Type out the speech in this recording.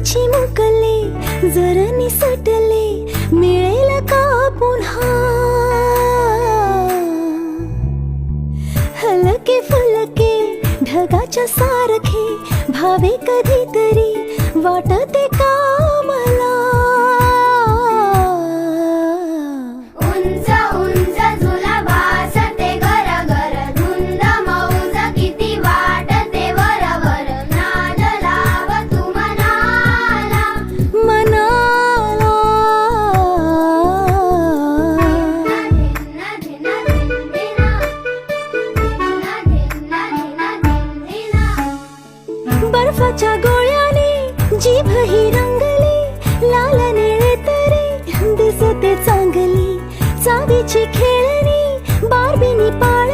चिमुकले जर निसटले मिळेल का पुन्हा हलके फुलके ढगाच्या सारखे भावे कधीतरी वाटते का मला उंच उंच झुला भासते घर घर धुंद मौज किती वाटते वरवर नाद लाव तू मनाला मनाला धिन्ना धिन्ना धिन्ना धिन्ना धिन्ना धिन्ना धिन्ना बर्फाच्या गोळ्याने जीभ ही रंगली लाल निळे तरी दिसते चांगली चावीची खेळणी बार्बीनी पाळ